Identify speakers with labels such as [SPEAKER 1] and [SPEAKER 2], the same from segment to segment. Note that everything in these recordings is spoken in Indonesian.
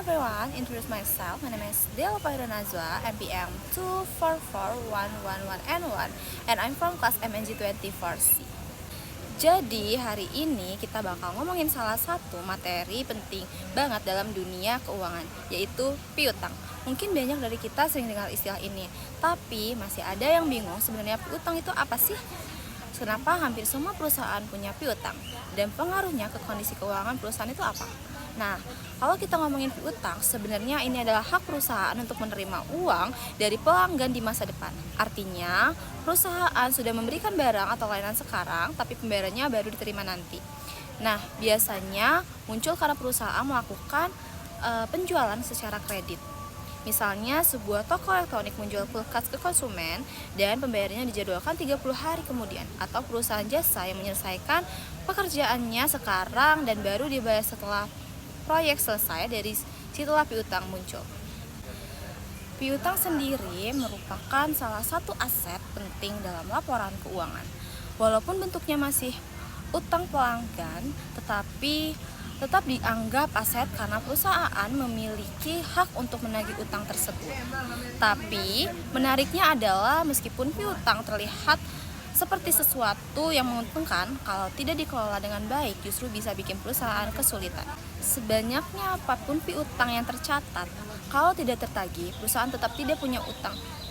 [SPEAKER 1] everyone, introduce myself. My name is Dela Pairanazwa, MPM 2441111N1, and I'm from class MNG24C. Jadi hari ini kita bakal ngomongin salah satu materi penting banget dalam dunia keuangan, yaitu piutang. Mungkin banyak dari kita sering dengar istilah ini, tapi masih ada yang bingung sebenarnya piutang itu apa sih? Kenapa hampir semua perusahaan punya piutang? Dan pengaruhnya ke kondisi keuangan perusahaan itu apa? Nah, kalau kita ngomongin piutang, sebenarnya ini adalah hak perusahaan untuk menerima uang dari pelanggan di masa depan. Artinya, perusahaan sudah memberikan barang atau layanan sekarang, tapi pembayarannya baru diterima nanti. Nah, biasanya muncul karena perusahaan melakukan penjualan secara kredit. Misalnya, sebuah toko elektronik menjual kulkas ke konsumen dan pembayarannya dijadwalkan 30 hari kemudian, atau perusahaan jasa yang menyelesaikan pekerjaannya sekarang dan baru dibayar setelah proyek selesai. Dari situlah piutang muncul. Piutang sendiri merupakan salah satu aset penting dalam laporan keuangan. Walaupun bentuknya masih utang pelanggan, tetapi tetap dianggap aset karena perusahaan memiliki hak untuk menagih utang tersebut. Tapi menariknya adalah meskipun piutang terlihat seperti sesuatu yang menguntungkan, kalau tidak dikelola dengan baik justru bisa bikin perusahaan kesulitan. Sebanyaknya apapun piutang yang tercatat, kalau tidak tertagih, perusahaan tetap tidak punya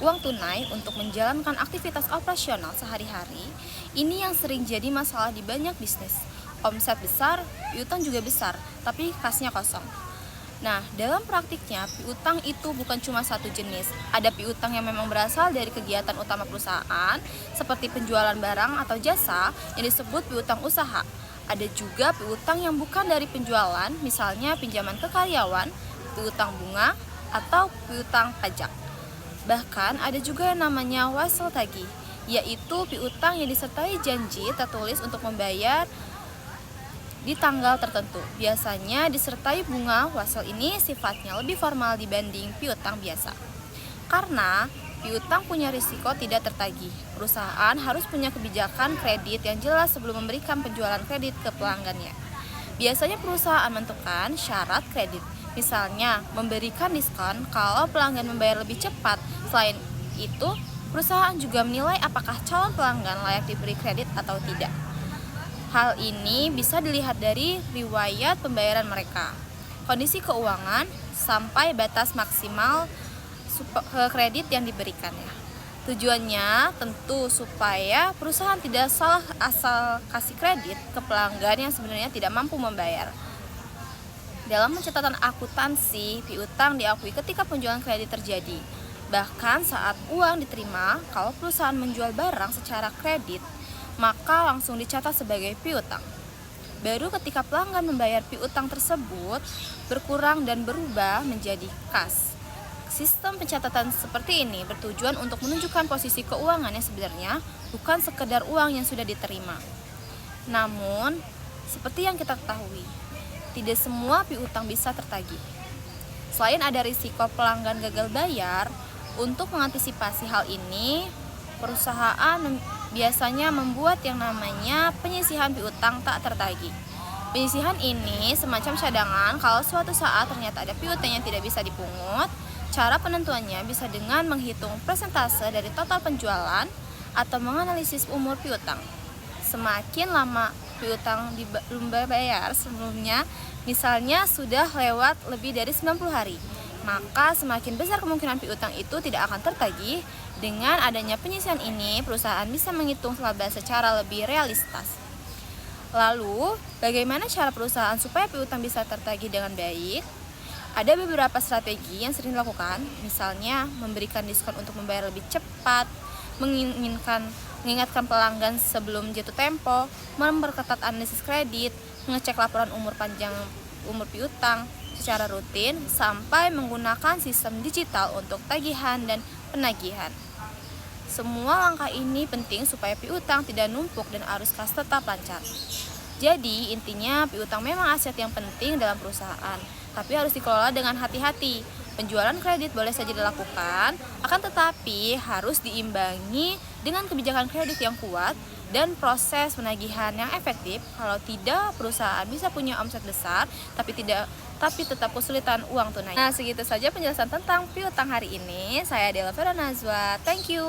[SPEAKER 1] uang tunai untuk menjalankan aktivitas operasional sehari-hari. Ini yang sering jadi masalah di banyak bisnis. Omset besar, piutang juga besar, tapi kasnya kosong. Nah, dalam praktiknya, piutang itu bukan cuma satu jenis. Ada piutang yang memang berasal dari kegiatan utama perusahaan, seperti penjualan barang atau jasa yang disebut piutang usaha. Ada juga piutang yang bukan dari penjualan, misalnya pinjaman ke karyawan, piutang bunga, atau piutang pajak. Bahkan ada juga yang namanya wasel tagih, yaitu piutang yang disertai janji tertulis untuk membayar di tanggal tertentu. Biasanya disertai bunga. Wasel ini sifatnya lebih formal dibanding piutang biasa. Karena piutang punya risiko tidak tertagih, perusahaan harus punya kebijakan kredit yang jelas sebelum memberikan penjualan kredit ke pelanggannya. Biasanya perusahaan menentukan syarat kredit, misalnya memberikan diskon kalau pelanggan membayar lebih cepat. Selain itu, perusahaan juga menilai apakah calon pelanggan layak diberi kredit atau tidak. Hal ini bisa dilihat dari riwayat pembayaran mereka, kondisi keuangan, sampai batas maksimal kredit yang diberikannya. Tujuannya tentu supaya perusahaan tidak salah asal kasih kredit ke pelanggan yang sebenarnya tidak mampu membayar. Dalam pencatatan akuntansi, piutang diakui ketika penjualan kredit terjadi. Bahkan saat uang diterima, kalau perusahaan menjual barang secara kredit, maka langsung dicatat sebagai piutang. Baru ketika pelanggan membayar piutang tersebut berkurang dan berubah menjadi kas. Sistem pencatatan seperti ini bertujuan untuk menunjukkan posisi keuangan yang sebenarnya, bukan sekedar uang yang sudah diterima. Namun, seperti yang kita ketahui, tidak semua piutang bisa tertagih. Selain ada risiko pelanggan gagal bayar, untuk mengantisipasi hal ini, perusahaan biasanya membuat yang namanya penyisihan piutang tak tertagih. Penyisihan ini semacam cadangan kalau suatu saat ternyata ada piutang yang tidak bisa dipungut. Cara penentuannya bisa dengan menghitung persentase dari total penjualan atau menganalisis umur piutang. Semakin lama piutang belum bayar sebelumnya, misalnya sudah lewat lebih dari 90 hari, maka semakin besar kemungkinan piutang itu tidak akan tertagih. Dengan adanya penyisihan ini, perusahaan bisa menghitung laba secara lebih realistis. Lalu, bagaimana cara perusahaan supaya piutang bisa tertagih dengan baik? Ada beberapa strategi yang sering dilakukan, misalnya memberikan diskon untuk membayar lebih cepat, mengingatkan pelanggan sebelum jatuh tempo, memperketat analisis kredit, mengecek laporan umur panjang umur piutang secara rutin, sampai menggunakan sistem digital untuk tagihan dan penagihan. Semua langkah ini penting supaya piutang tidak numpuk dan arus kas tetap lancar. Jadi intinya piutang memang aset yang penting dalam perusahaan, tapi harus dikelola dengan hati-hati. Penjualan kredit boleh saja dilakukan, akan tetapi harus diimbangi dengan kebijakan kredit yang kuat dan proses penagihan yang efektif. Kalau tidak, perusahaan bisa punya omset besar tapi tetap kesulitan uang tunai. Nah, segitu saja penjelasan tentang piutang hari ini. Saya Dela Vera Nazwa. Thank you.